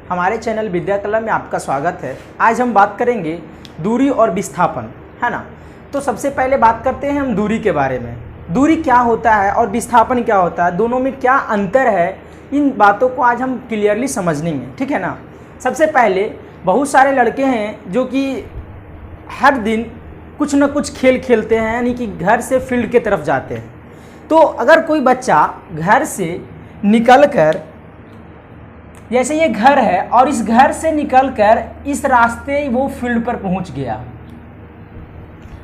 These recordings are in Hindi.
हमारे चैनल विद्या कला में आपका स्वागत है। आज हम बात करेंगे दूरी और विस्थापन, है ना। तो सबसे पहले बात करते हैं हम दूरी के बारे में। दूरी क्या होता है और विस्थापन क्या होता है, दोनों में क्या अंतर है, इन बातों को आज हम क्लियरली समझेंगे, ठीक है ना। सबसे पहले बहुत सारे लड़के हैं जो कि हर दिन कुछ न कुछ खेल खेलते हैं, यानी कि घर से फील्ड की तरफ जाते हैं। तो अगर कोई बच्चा घर से निकलकर, जैसे ये घर है और इस घर से निकलकर इस रास्ते वो फील्ड पर पहुंच गया,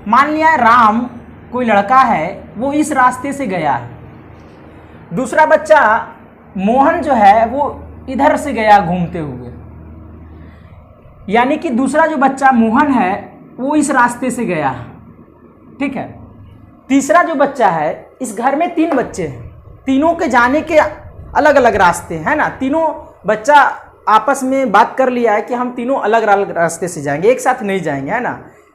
मान लिया राम कोई लड़का है वो इस रास्ते से गया है, दूसरा बच्चा मोहन जो है वो इधर से गया घूमते हुए, यानी कि दूसरा जो बच्चा मोहन है वो इस रास्ते से गया है, ठीक है। तीसरा जो बच्चा है, इस घर में 3 बच्चे हैं, तीनों के जाने के अलग अलग रास्ते हैं ना। तीनों बच्चा आपस में बात कर लिया है कि हम तीनों अलग अलग रास्ते से जाएंगे, एक साथ नहीं जाएंगे, है ना।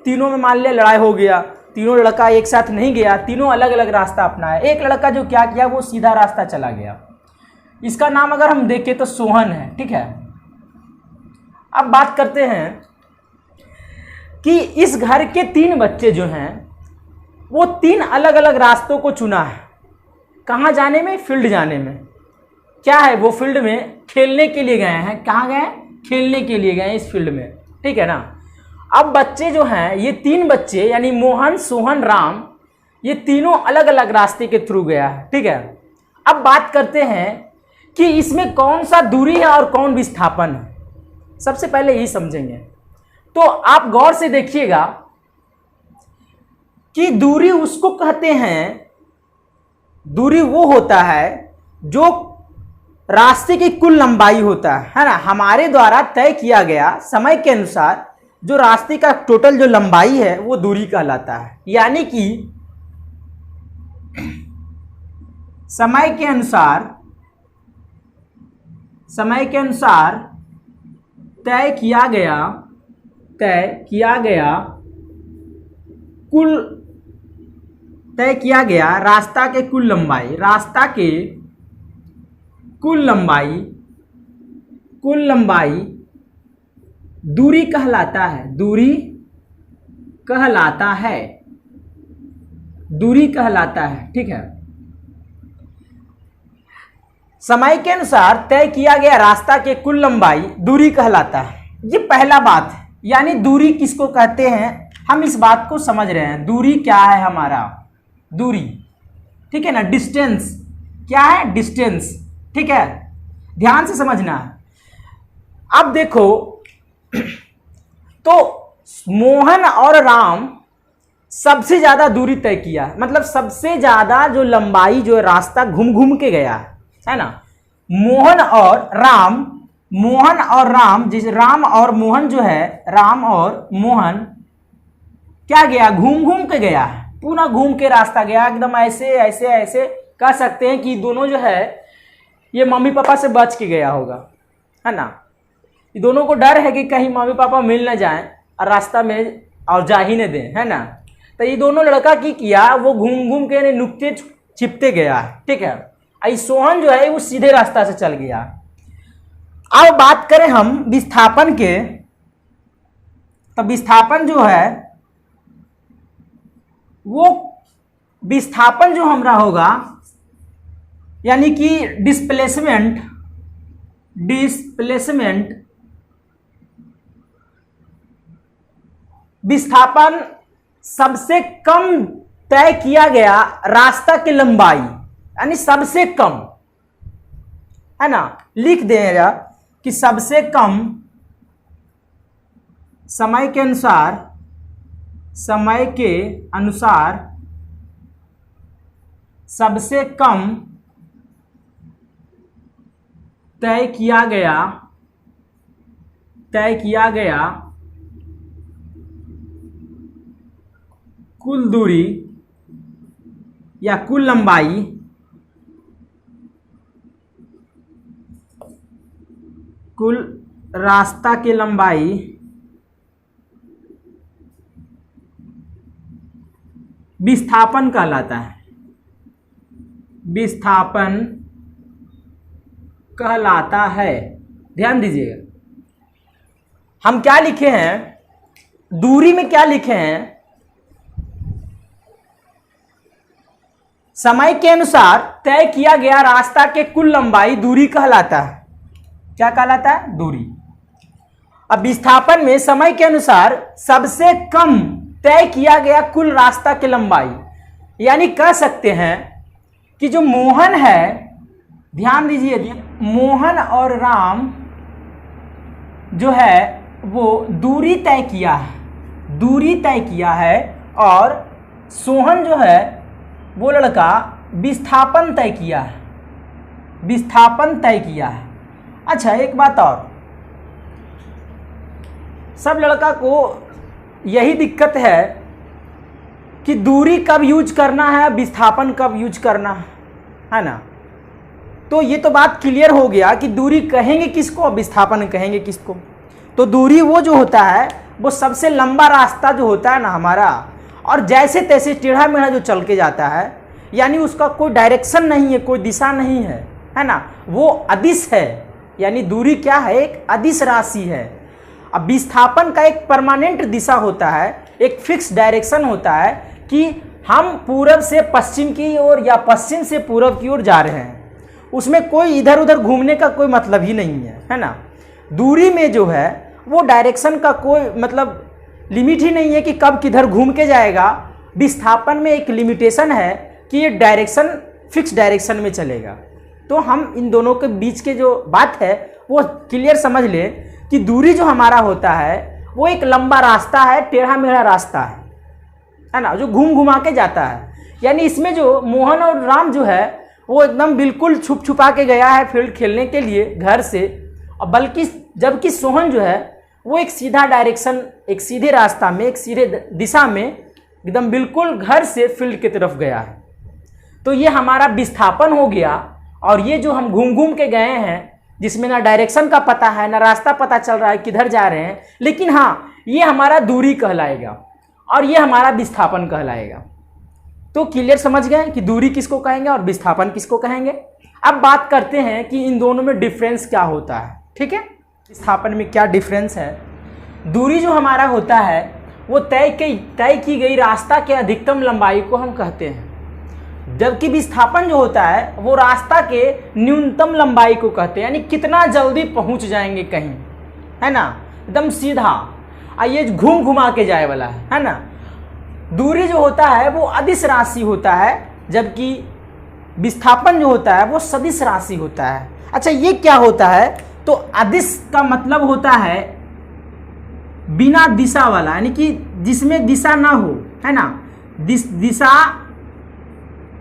तीनों में मान लिया लड़ाई हो गया, तीनों लड़का एक साथ नहीं गया, तीनों अलग अलग रास्ता अपनाया। एक लड़का जो क्या किया, वो सीधा रास्ता चला गया, इसका नाम अगर हम देखें तो सोहन है, ठीक है। अब बात करते हैं कि इस घर के 3 बच्चे जो हैं वो 3 अलग अलग रास्तों को चुना है। कहाँ जाने में? फील्ड जाने में। क्या है, वो फील्ड में खेलने के लिए गए हैं। कहाँ गए? खेलने के लिए गए इस फील्ड में, ठीक है ना। अब बच्चे जो हैं, ये 3 बच्चे यानी मोहन, सोहन, राम, ये तीनों अलग अलग रास्ते के थ्रू गया है, ठीक है। अब बात करते हैं कि इसमें कौन सा दूरी है और कौन विस्थापन है। सबसे पहले यही समझेंगे। तो आप गौर से देखिएगा कि दूरी उसको कहते हैं, दूरी वो होता है जो रास्ते की कुल लंबाई होता है ना। हमारे द्वारा तय किया गया समय के अनुसार जो रास्ते का टोटल जो लंबाई है वो दूरी कहलाता है। यानी कि समय के अनुसार तय किया गया रास्ता के कुल लंबाई, रास्ता के कुल लंबाई दूरी कहलाता है, दूरी कहलाता है, ठीक है। समय के अनुसार तय किया गया रास्ता के कुल लंबाई दूरी कहलाता है। ये पहला बात है, यानी दूरी किसको कहते हैं, हम इस बात को समझ रहे हैं। दूरी क्या है हमारा? दूरी, ठीक है ना। डिस्टेंस क्या है? डिस्टेंस, ठीक है। ध्यान से समझना है। अब देखो तो मोहन और राम सबसे ज्यादा दूरी तय किया, मतलब सबसे ज्यादा जो लंबाई जो रास्ता घूम घूम के गया है ना। मोहन और राम जिस राम और मोहन जो है, राम और मोहन क्या गया, घूम घूम के गया है, पूरा घूम के रास्ता गया, एकदम ऐसे ऐसे ऐसे कह सकते हैं कि दोनों जो है ये मम्मी पापा से बच के गया होगा, है ना। ये दोनों को डर है कि कहीं मम्मी पापा मिल न जाएं और रास्ता में और जा ही न दें, है ना। तो ये दोनों लड़का की किया, वो घूम घूम के नुक्ते छिपते गया, ठीक है। आई सोहन जो है वो सीधे रास्ता से चल गया। अब बात करें हम विस्थापन के, तो विस्थापन जो है वो विस्थापन जो हमारा होगा, यानी कि डिस्प्लेसमेंट विस्थापन सबसे कम तय किया गया रास्ता की लंबाई, यानी सबसे कम, है ना। लिख देगा कि सबसे कम समय के अनुसार सबसे कम तय किया गया कुल दूरी या कुल लंबाई कुल रास्ता की लंबाई विस्थापन कहलाता है। विस्थापन कहलाता है। ध्यान दीजिएगा, हम क्या लिखे हैं, दूरी में क्या लिखे हैं, समय के अनुसार तय किया गया रास्ता के कुल लंबाई दूरी कहलाता है। क्या कहलाता है? दूरी। अब विस्थापन में समय के अनुसार सबसे कम तय किया गया कुल रास्ता की लंबाई, यानी कह सकते हैं कि जो मोहन है, ध्यान दीजिए, मोहन और राम जो है वो दूरी तय किया है, दूरी तय किया है, और सोहन जो है वो लड़का विस्थापन तय किया है, विस्थापन तय किया है। अच्छा, एक बात और, सब लड़का को यही दिक्कत है कि दूरी कब यूज करना है, विस्थापन कब यूज करना है ना। तो ये तो बात क्लियर हो गया कि दूरी कहेंगे किसको और विस्थापन कहेंगे किसको। तो दूरी वो जो होता है वो सबसे लंबा रास्ता जो होता है ना हमारा, और जैसे तैसे टेढ़ा मेढ़ा जो चल के जाता है, यानी उसका कोई डायरेक्शन नहीं है, कोई दिशा नहीं है ना, वो अदिश है। यानी दूरी क्या है? एक अदिश राशि है। अब विस्थापन का एक परमानेंट दिशा होता है, एक फिक्स डायरेक्शन होता है कि हम पूरब से पश्चिम की ओर या पश्चिम से पूरब की ओर जा रहे हैं, उसमें कोई इधर उधर घूमने का कोई मतलब ही नहीं है ना। दूरी में जो है वो डायरेक्शन का कोई मतलब लिमिट ही नहीं है कि कब किधर घूम के जाएगा। विस्थापन में एक लिमिटेशन है कि ये डायरेक्शन फिक्स डायरेक्शन में चलेगा। तो हम इन दोनों के बीच के जो बात है वो क्लियर समझ ले कि दूरी जो हमारा होता है वो एक लंबा रास्ता है, टेढ़ा मेढ़ा रास्ता है ना, जो घूम घुमा के जाता है। यानी इसमें जो मोहन और राम जो है वो एकदम बिल्कुल छुप छुपा के गया है फील्ड खेलने के लिए घर से, और बल्कि जबकि सोहन जो है वो एक सीधा डायरेक्शन, एक सीधे रास्ता में, एक सीधे दिशा में एकदम बिल्कुल घर से फील्ड की तरफ गया है। तो ये हमारा विस्थापन हो गया। और ये जो हम घूम घूम के गए हैं, जिसमें ना डायरेक्शन का पता है ना रास्ता पता चल रहा है किधर जा रहे हैं, लेकिन हाँ ये हमारा दूरी कहलाएगा और ये हमारा विस्थापन कहलाएगा। तो क्लियर समझ गए कि दूरी किसको कहेंगे और विस्थापन किसको कहेंगे। अब बात करते हैं कि इन दोनों में डिफरेंस क्या होता है। ठीक है, विस्थापन में क्या डिफरेंस है। दूरी जो हमारा होता है वो तय की गई रास्ता के अधिकतम लंबाई को हम कहते हैं, जबकि विस्थापन जो होता है वो रास्ता के न्यूनतम लंबाई को कहते हैं, यानी कितना जल्दी पहुंच जाएंगे कहीं, है ना, एकदम सीधा, ये घूम घुमा के जाए वाला है ना। दूरी जो होता है वो अदिश राशि होता है, जबकि विस्थापन जो होता है वो सदिश राशि होता है। अच्छा, ये क्या होता है? तो अदिश का मतलब होता है बिना दिशा वाला, यानी कि जिसमें दिशा ना हो, है ना, दिशा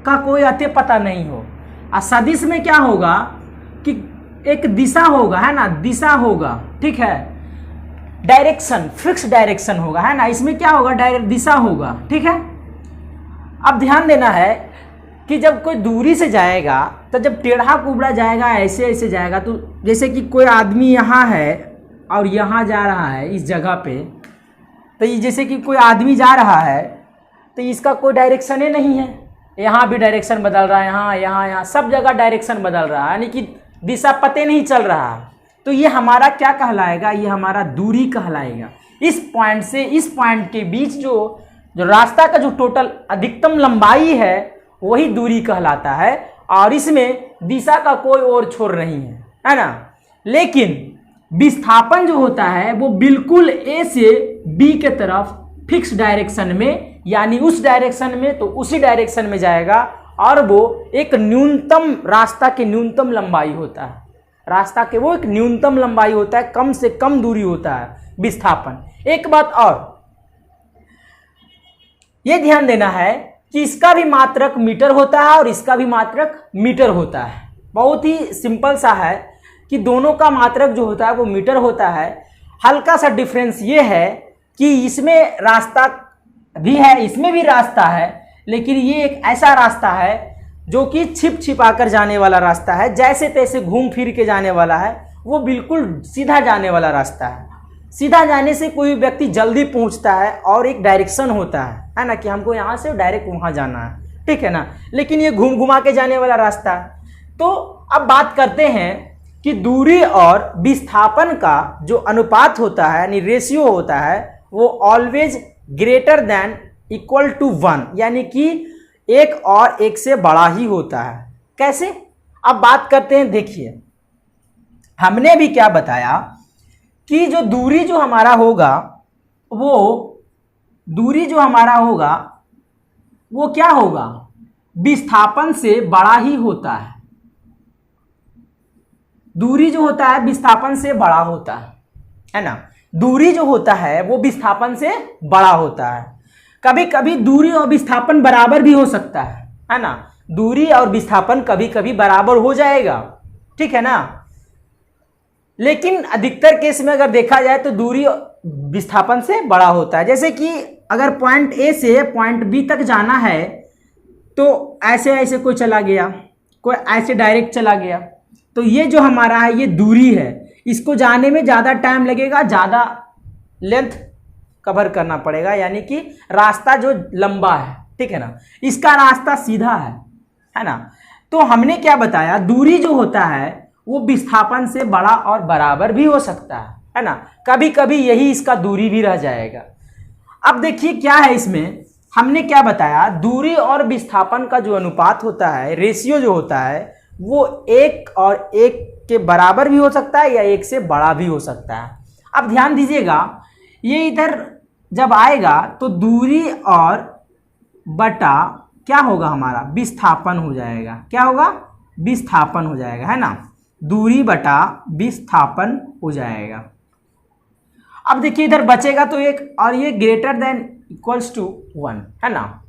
का कोई अते पता नहीं हो। और सदिश में क्या होगा कि एक दिशा होगा, है ना, दिशा होगा, ठीक है, डायरेक्शन, फिक्स डायरेक्शन होगा, है ना, इसमें क्या होगा, डायरेक्ट दिशा होगा। ठीक है, अब ध्यान देना है कि जब कोई दूरी से जाएगा तो जब टेढ़ा कुबड़ा जाएगा, ऐसे ऐसे जाएगा, तो जैसे कि कोई आदमी यहाँ है और यहाँ जा रहा है इस जगह पे, तो ये जैसे कि कोई आदमी जा रहा है तो इसका कोई डायरेक्शन ही नहीं है, यहाँ भी डायरेक्शन बदल रहा है, यहाँ सब जगह डायरेक्शन बदल रहा है, यानी कि दिशा पते नहीं चल रहा। तो ये हमारा क्या कहलाएगा? ये हमारा दूरी कहलाएगा। इस पॉइंट से इस पॉइंट के बीच जो रास्ता का जो टोटल अधिकतम लंबाई है वही दूरी कहलाता है, और इसमें दिशा का कोई और छोर नहीं है ना। लेकिन विस्थापन जो होता है वो बिल्कुल ए से बी के तरफ फिक्स डायरेक्शन में, यानी उस डायरेक्शन में तो उसी डायरेक्शन में जाएगा, और वो एक न्यूनतम रास्ता की न्यूनतम लंबाई होता है, रास्ता के वो एक न्यूनतम लंबाई होता है, कम से कम दूरी होता है विस्थापन। एक बात और ये ध्यान देना है कि इसका भी मात्रक मीटर होता है और इसका भी मात्रक मीटर होता है। बहुत ही सिंपल सा है कि दोनों का मात्रक जो होता है वो मीटर होता है। हल्का सा डिफरेंस ये है कि इसमें रास्ता भी है, इसमें भी रास्ता है, लेकिन ये एक ऐसा रास्ता है जो कि छिप छिपा कर जाने वाला रास्ता है, जैसे तैसे घूम फिर के जाने वाला है। वो बिल्कुल सीधा जाने वाला रास्ता है। सीधा जाने से कोई व्यक्ति जल्दी पहुंचता है और एक डायरेक्शन होता है ना, कि हमको यहाँ से डायरेक्ट वहाँ जाना है, ठीक है ना। लेकिन ये घूम घुमा के जाने वाला रास्ता है। तो अब बात करते हैं कि दूरी और विस्थापन का जो अनुपात होता है यानी रेशियो होता है वो always greater than equal to 1, यानी कि एक और एक से बड़ा ही होता है। कैसे? अब बात करते हैं। देखिए हमने भी क्या बताया कि जो दूरी जो हमारा होगा वो क्या होगा, विस्थापन से बड़ा ही होता है। दूरी जो होता है विस्थापन से बड़ा होता है ना। दूरी जो होता है वो विस्थापन से बड़ा होता है। कभी कभी दूरी और विस्थापन बराबर भी हो सकता है ना। दूरी और विस्थापन कभी कभी बराबर हो जाएगा, ठीक है ना। लेकिन अधिकतर केस में अगर देखा जाए तो दूरी विस्थापन से बड़ा होता है। जैसे कि अगर पॉइंट ए से पॉइंट बी तक जाना है तो ऐसे ऐसे कोई चला गया, कोई ऐसे डायरेक्ट चला गया, तो ये जो हमारा है ये दूरी है। इसको जाने में ज़्यादा टाइम लगेगा, ज़्यादा लेंथ कवर करना पड़ेगा, यानी कि रास्ता जो लंबा है, ठीक है ना। इसका रास्ता सीधा है ना। तो हमने क्या बताया, दूरी जो होता है वो विस्थापन से बड़ा और बराबर भी हो सकता है ना। कभी कभी यही इसका दूरी भी रह जाएगा। अब देखिए क्या है इसमें, हमने क्या बताया, दूरी और विस्थापन का जो अनुपात होता है, रेशियो जो होता है, वो एक और एक के बराबर भी हो सकता है या एक से बड़ा भी हो सकता है। अब ध्यान दीजिएगा, ये इधर जब आएगा तो दूरी और बटा क्या होगा हमारा, विस्थापन हो जाएगा। क्या होगा? विस्थापन हो जाएगा, है ना। दूरी बटा विस्थापन हो जाएगा। अब देखिए इधर बचेगा तो एक, और ये ग्रेटर देन इक्वल्स टू 1, है ना।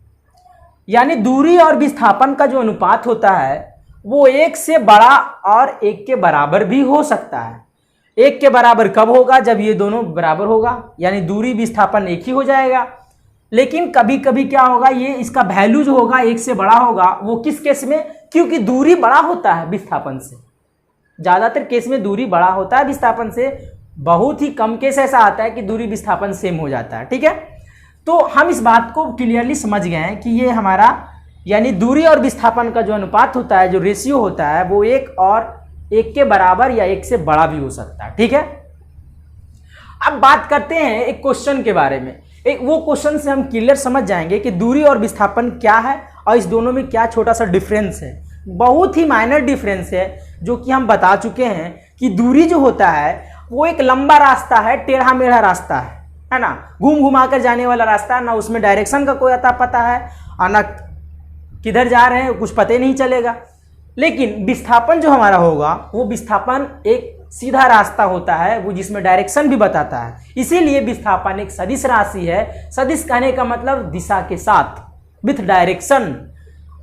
यानी दूरी और विस्थापन का जो अनुपात होता है वो एक से बड़ा और एक के बराबर भी हो सकता है। एक के बराबर कब होगा? जब ये दोनों बराबर होगा, यानी दूरी विस्थापन एक ही हो जाएगा। लेकिन कभी कभी क्या होगा, ये इसका वैल्यू जो होगा एक से बड़ा होगा। वो किस केस में? क्योंकि दूरी बड़ा होता है विस्थापन से। ज़्यादातर केस में दूरी बड़ा होता है विस्थापन से। बहुत ही कम केस ऐसा आता है कि दूरी विस्थापन सेम हो जाता है, ठीक है। तो हम इस बात को क्लियरली समझ गए हैं कि ये हमारा यानी दूरी और विस्थापन का जो अनुपात होता है, जो रेशियो होता है, वो एक और एक के बराबर या एक से बड़ा भी हो सकता है, ठीक है। अब बात करते हैं एक क्वेश्चन के बारे में। एक वो क्वेश्चन से हम क्लियर समझ जाएंगे कि दूरी और विस्थापन क्या है और इस दोनों में क्या छोटा सा डिफरेंस है। बहुत ही माइनर डिफरेंस है, जो कि हम बता चुके हैं कि दूरी जो होता है वो एक लंबा रास्ता है, टेढ़ा मेढ़ा रास्ता है ना, घूम घुमा कर जाने वाला रास्ता है ना। उसमें डायरेक्शन का कोई अता पता है और ना किधर जा रहे हैं कुछ पता ही नहीं चलेगा। लेकिन विस्थापन जो हमारा होगा वो विस्थापन एक सीधा रास्ता होता है, वो जिसमें डायरेक्शन भी बताता है। इसीलिए विस्थापन एक सदिश राशि है। सदिश कहने का मतलब दिशा के साथ, विथ डायरेक्शन।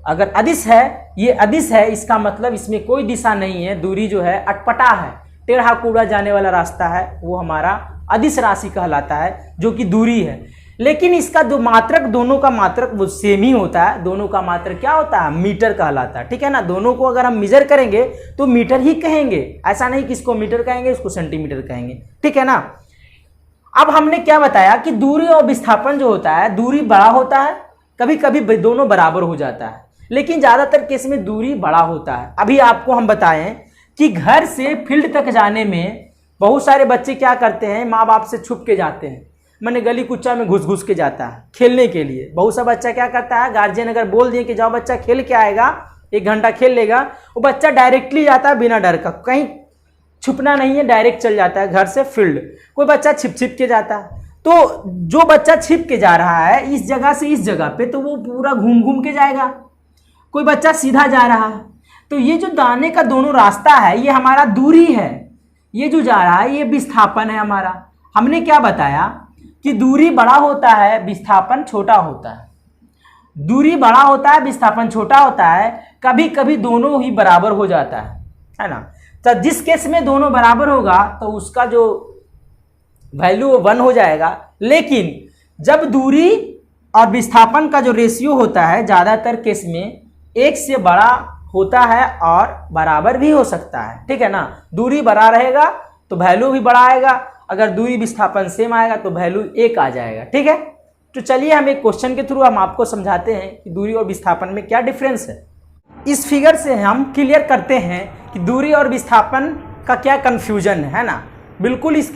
अगर अदिश है, ये अदिश है, इसका मतलब इसमें कोई दिशा नहीं है। दूरी जो है अटपटा है, टेढ़ा कूड़ा जाने वाला रास्ता है, वो हमारा अदिश राशि कहलाता है, जो कि दूरी है। लेकिन इसका जो मात्रक, दोनों का मात्रक वो सेम ही होता है। दोनों का मात्रक क्या होता है? मीटर कहलाता है, ठीक है ना। दोनों को अगर हम मेजर करेंगे तो मीटर ही कहेंगे, ऐसा नहीं कि इसको मीटर कहेंगे इसको सेंटीमीटर कहेंगे, ठीक है ना। अब हमने क्या बताया कि दूरी और विस्थापन जो होता है, दूरी बड़ा होता है, कभी कभी दोनों बराबर हो जाता है, लेकिन ज्यादातर केस में दूरी बड़ा होता है। अभी आपको हम बताएं कि घर से फील्ड तक जाने में बहुत सारे बच्चे क्या करते हैं, माँ बाप से छुप के जाते हैं। मैंने गली कुच्चा में घुस घुस के जाता है खेलने के लिए। बहुत सा बच्चा क्या करता है, गार्जियन अगर बोल दिए कि जाओ बच्चा खेल के आएगा, 1 घंटा खेल लेगा, वो बच्चा डायरेक्टली जाता है बिना डर का, कहीं छुपना नहीं है, डायरेक्ट चल जाता है घर से फील्ड। कोई बच्चा छिप छिप के जाता है। तो जो बच्चा छिप के जा रहा है इस जगह से इस जगह पे, तो वो पूरा घूम घूम के जाएगा। कोई बच्चा सीधा जा रहा है, तो ये जो जाने का दोनों रास्ता है ये हमारा दूरी है। ये जो जा रहा है ये विस्थापन है हमारा। हमने क्या बताया कि दूरी बड़ा होता है, विस्थापन छोटा होता है। दूरी बड़ा होता है, विस्थापन छोटा होता है। कभी कभी दोनों ही बराबर हो जाता है ना। तो जिस केस में दोनों बराबर होगा तो उसका जो वैल्यू 1 हो जाएगा। लेकिन जब दूरी और विस्थापन का जो रेशियो होता है ज़्यादातर केस में 1 से बड़ा होता है और बराबर भी हो सकता है, ठीक है ना। दूरी बड़ा रहेगा तो वैल्यू भी बड़ा आएगा, अगर दूरी विस्थापन सेम आएगा तो वैल्यू 1 आ जाएगा, ठीक है। तो चलिए हम एक क्वेश्चन के थ्रू हम आपको समझाते हैं कि दूरी और विस्थापन में क्या डिफरेंस है। इस फिगर से हम क्लियर करते हैं कि दूरी और विस्थापन का क्या कन्फ्यूजन है ना, बिल्कुल इस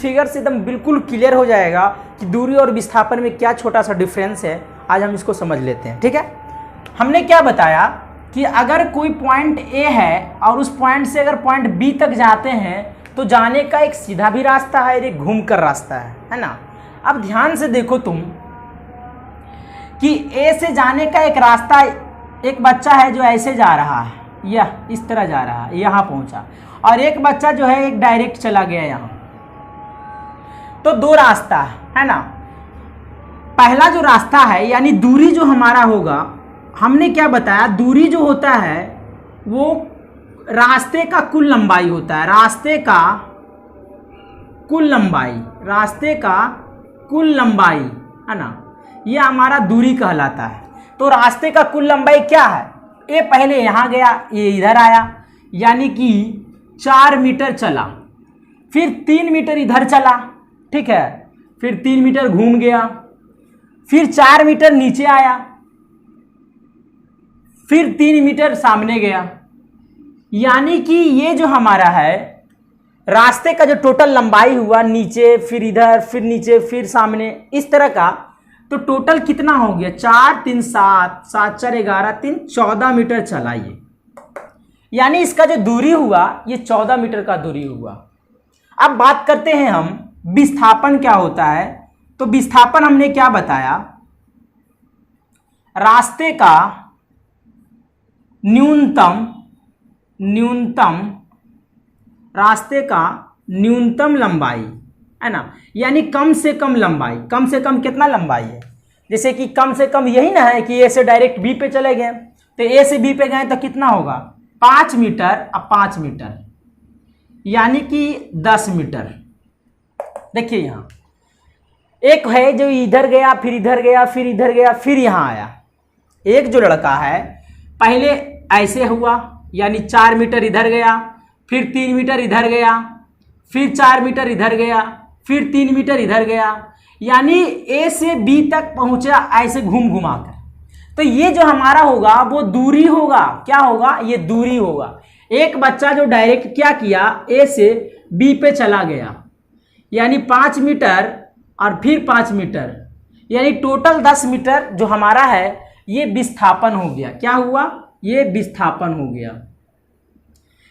फिगर से एकदम बिल्कुल क्लियर हो जाएगा कि दूरी और विस्थापन में क्या छोटा सा डिफरेंस है। आज हम इसको समझ लेते हैं। ठीक है, हमने क्या बताया कि अगर कोई पॉइंट ए है और उस पॉइंट से अगर पॉइंट बी तक जाते हैं तो जाने का एक सीधा भी रास्ता है और एक घूमकर रास्ता है ना। अब ध्यान से देखो तुम कि ए से जाने का एक रास्ता, एक बच्चा है जो ऐसे जा रहा है, यह इस तरह जा रहा है, यहाँ पहुंचा, और एक बच्चा जो है एक डायरेक्ट चला गया यहाँ। तो दो रास्ता है ना। पहला जो रास्ता है यानी दूरी जो हमारा होगा, हमने क्या बताया, दूरी जो होता है वो रास्ते का कुल लंबाई होता है, रास्ते का कुल लंबाई है ना, ये हमारा दूरी कहलाता है। तो रास्ते का कुल लंबाई क्या है, ये पहले यहाँ गया, ये इधर आया, यानी कि 4 मीटर चला, फिर 3 मीटर इधर चला, ठीक है, फिर 3 मीटर घूम गया, फिर 4 मीटर नीचे आया, फिर 3 मीटर सामने गया। यानी कि ये जो हमारा है रास्ते का जो टोटल लंबाई हुआ, नीचे फिर इधर फिर नीचे फिर सामने, इस तरह का, तो टोटल कितना हो गया, 4 3 7 7 4 11 3 14 मीटर चला ये। यानी इसका जो दूरी हुआ ये 14 मीटर का दूरी हुआ। अब बात करते हैं हम विस्थापन क्या होता है। तो विस्थापन हमने क्या बताया, रास्ते का न्यूनतम लंबाई है ना, यानी कम से कम लंबाई। कम से कम कितना लंबाई है, जैसे कि कम से कम यही ना है कि ए से डायरेक्ट बी पे चले गए, तो ए से बी पे गए तो कितना होगा 5 मीटर। अब 5 मीटर यानी कि 10 मीटर। देखिए यहाँ एक है जो इधर गया, फिर इधर गया, फिर इधर गया, फिर यहाँ आया। एक जो लड़का है पहले ऐसे हुआ, यानी 4 मीटर इधर गया, फिर 3 मीटर इधर गया, फिर 4 मीटर इधर गया, फिर 3 मीटर इधर गया, यानी ए से बी तक पहुंचा ऐसे घूम घुमा कर। तो ये जो हमारा होगा वो दूरी होगा। क्या होगा, ये दूरी होगा। एक बच्चा जो डायरेक्ट क्या किया, ए से बी पे चला गया, यानी 5 मीटर और फिर 5 मीटर, यानी टोटल 10 मीटर जो हमारा है ये विस्थापन हो गया। क्या हुआ, ये विस्थापन हो गया।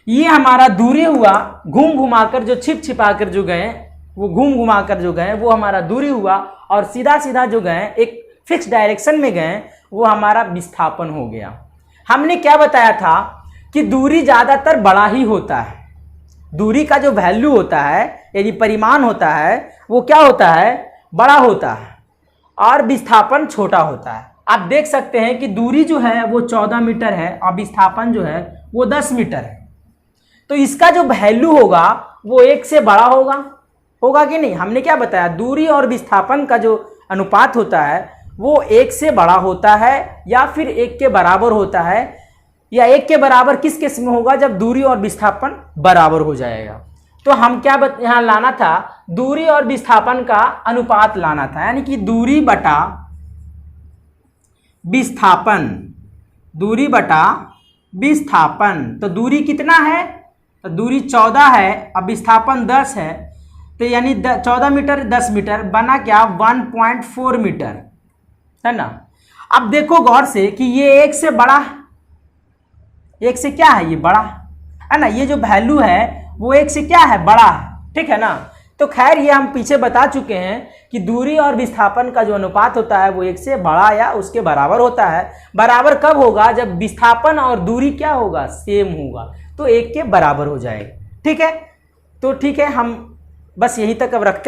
ये हमारा दूरी हुआ। घूम घुमाकर जो छिपा कर जो गए, वो घूम घुमाकर जो गए वो हमारा दूरी हुआ, और सीधा सीधा जो गए एक फिक्स डायरेक्शन में गए वो हमारा विस्थापन हो गया। हमने क्या बताया था कि दूरी ज़्यादातर बड़ा ही होता है। दूरी का जो वैल्यू होता है यानी परिमाण होता है वो क्या होता है, बड़ा होता है, और विस्थापन छोटा होता है। आप देख सकते हैं कि दूरी जो है वो 14 मीटर है और विस्थापन जो है वो 10 मीटर है। तो इसका जो वैल्यू होगा वो 1 से बड़ा होगा कि नहीं। हमने क्या बताया, दूरी और विस्थापन का जो अनुपात होता है वो 1 से बड़ा होता है या फिर 1 के बराबर होता है। या 1 के बराबर किस केस में होगा, जब दूरी और विस्थापन बराबर हो जाएगा। तो हम क्या यहाँ लाना था, दूरी और विस्थापन का अनुपात लाना था, यानी कि दूरी बटा विस्थापन, दूरी बटा विस्थापन। तो दूरी कितना है, तो दूरी 14 है, अब विस्थापन 10 है, तो यानी 14 मीटर 10 मीटर बना क्या 1.4 मीटर, है ना। अब देखो गौर से कि ये 1 से बड़ा, 1 से क्या है, ये बड़ा है ना। ये जो वैल्यू है वो 1 से क्या है, बड़ा है, ठीक है ना। तो खैर ये हम पीछे बता चुके हैं कि दूरी और विस्थापन का जो अनुपात होता है वो 1 से बड़ा या उसके बराबर होता है। बराबर कब होगा, जब विस्थापन और दूरी क्या होगा, सेम होगा, तो 1 के बराबर हो जाएगा। ठीक है, तो ठीक है, हम बस यहीं तक अब रखते हैं।